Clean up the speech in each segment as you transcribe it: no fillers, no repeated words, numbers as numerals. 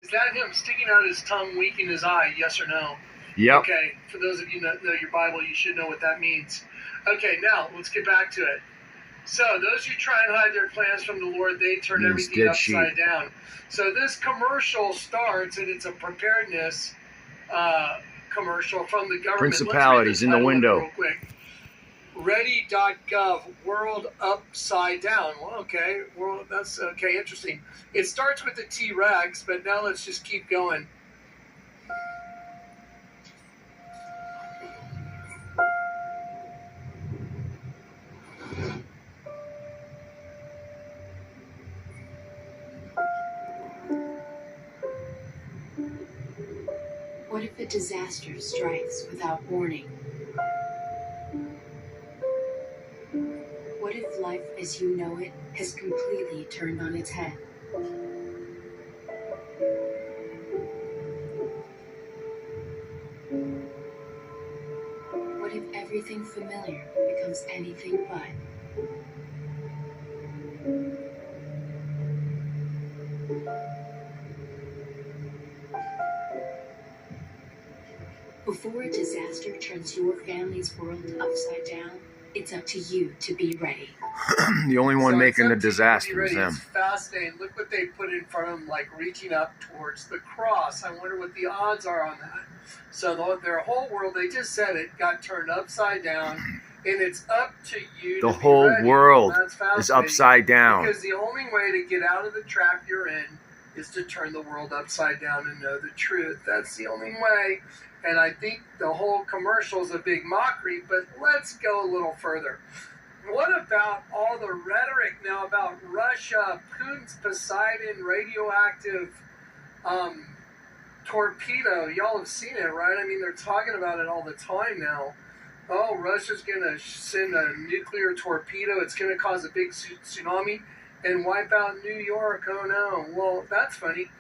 Is that him sticking out his tongue, winking his eye? Yes or no? Yep. Okay, for those of you that know your Bible, you should know what that means. Okay, now let's get back to it. So those who try and hide their plans from the Lord, they turn everything upside down. So this commercial starts, and it's a preparedness commercial from the government. Principalities in the window. Real quick. Ready.gov, world upside down. Well, okay, world, that's okay, interesting. It starts with the T-Rex, but now let's just keep going. What if a disaster strikes without warning? What if life as you know it has completely turned on its head? What if everything familiar becomes anything but? Before a disaster turns your family's world upside down, it's up to you to be ready. The only one making the disaster is them. It's fascinating. Look what they put in front of them, like reaching up towards the cross. I wonder what the odds are on that. So their whole world, they just said it, got turned upside down, and it's up to you The to whole be ready. world is upside down. Because the only way to get out of the trap you're in is to turn the world upside down and know the truth. That's the only way. And I think the whole commercial is a big mockery, but let's go a little further. What about all the rhetoric now about Russia, Putin's Poseidon radioactive torpedo? Y'all have seen it, right? I mean, they're talking about it all the time now. Oh, Russia's going to send a nuclear torpedo. It's going to cause a big tsunami and wipe out New York. Oh, no. Well, that's funny.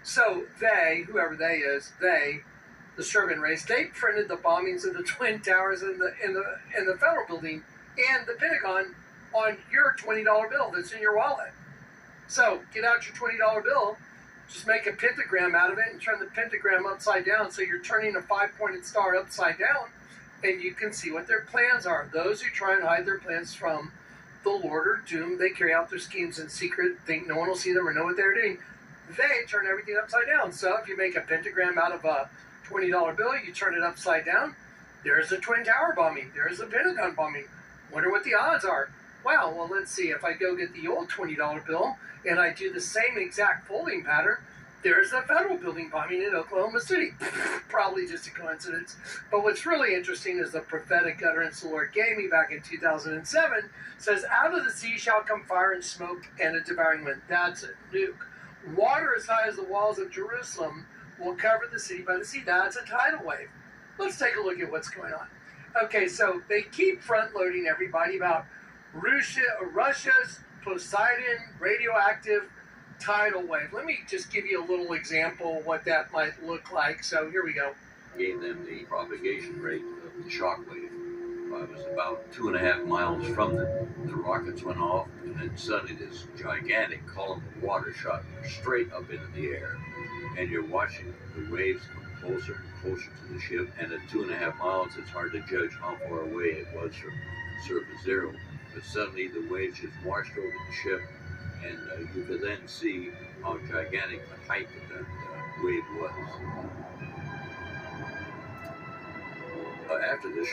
So they, whoever they is, the servant race, they printed the bombings of the Twin Towers in the Federal Building and the Pentagon on your $20 bill that's in your wallet. So get out your $20 bill, just make a pentagram out of it and turn the pentagram upside down, so you're turning a 5-pointed star upside down, and you can see what their plans are. Those who try and hide their plans from the Lord are doomed. They carry out their schemes in secret, think no one will see them or know what they're doing. They turn everything upside down. So if you make a pentagram out of a $20 bill, you turn it upside down, there's the Twin Tower bombing, there's the Pentagon bombing. Wonder what the odds are. Wow, well, let's see. If I go get the old $20 bill and I do the same exact folding pattern, there's the federal building bombing in Oklahoma City. Probably just a coincidence. But what's really interesting is the prophetic utterance the Lord gave me back in 2007 says, out of the sea shall come fire and smoke and a devouring wind. That's a nuke. Water as high as the walls of Jerusalem will cover the city by the sea. That's a tidal wave. Let's take a look at what's going on. Okay, so they keep front-loading everybody about Russia's Poseidon radioactive tidal wave. Let me just give you a little example of what that might look like. So here we go. Gave them the propagation rate of the shock wave. It was about 2.5 miles from the rockets went off, and then suddenly this gigantic column of water shot straight up into the air. And you're watching the waves come closer and closer to the ship, and at 2.5 miles, it's hard to judge how far away it was from surface zero. But suddenly, the waves just washed over the ship, and you could then see how gigantic the height of that wave was. After this.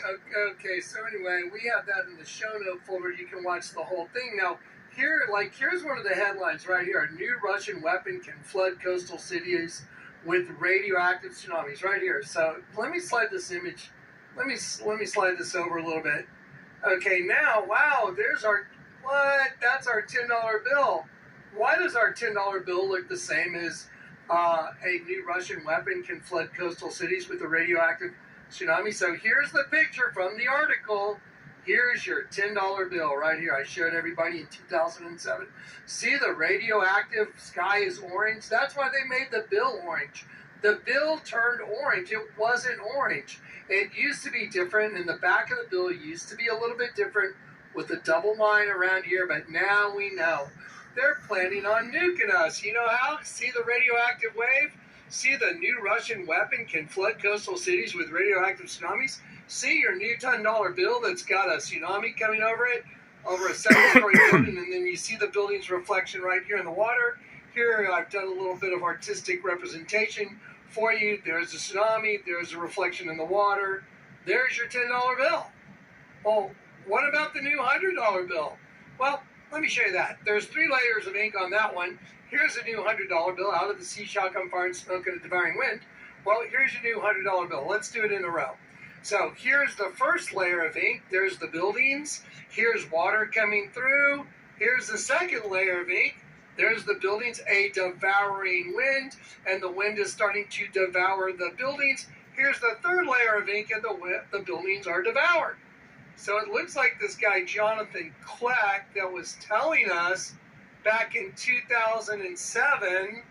Okay, so anyway, we have that in the show note folder. You can watch the whole thing. Now, here's one of the headlines right here. A new Russian weapon can flood coastal cities with radioactive tsunamis. Right here. So let me slide this image. Let me slide this over a little bit. Okay, now, wow, there's our, that's our $10 bill. Why does our $10 bill look the same as a new Russian weapon can flood coastal cities with a radioactive tsunami? So here's the picture from the article. Here's your $10 bill right here. I showed everybody in 2007. See, the radioactive sky is orange. That's why they made the bill orange. The bill turned orange. It wasn't orange. It used to be different, and the back of the bill used to be a little bit different with a double line around here, but now we know. They're planning on nuking us. You know how? See the radioactive wave? See the new Russian weapon can flood coastal cities with radioactive tsunamis? See your new $10 bill that's got a tsunami coming over it, over a 7-story building, and then you see the building's reflection right here in the water. Here, I've done a little bit of artistic representation for you. There's a tsunami. There's a reflection in the water. There's your $10 bill. Well, what about the new $100 bill? Well, let me show you that. There's 3 layers of ink on that one. Here's a new $100 bill. Out of the sea shall come fire and smoke and a devouring wind. Well, here's your new $100 bill. Let's do it in a row. So here's the first layer of ink. There's the buildings. Here's water coming through. Here's the second layer of ink. There's the buildings, a devouring wind, and the wind is starting to devour the buildings. Here's the third layer of ink, and the buildings are devoured. So it looks like this guy, Jonathan Kleck, that was telling us back in 2007,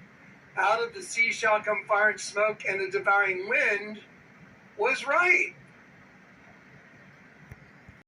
out of the sea shall come fire and smoke and a devouring wind, was right.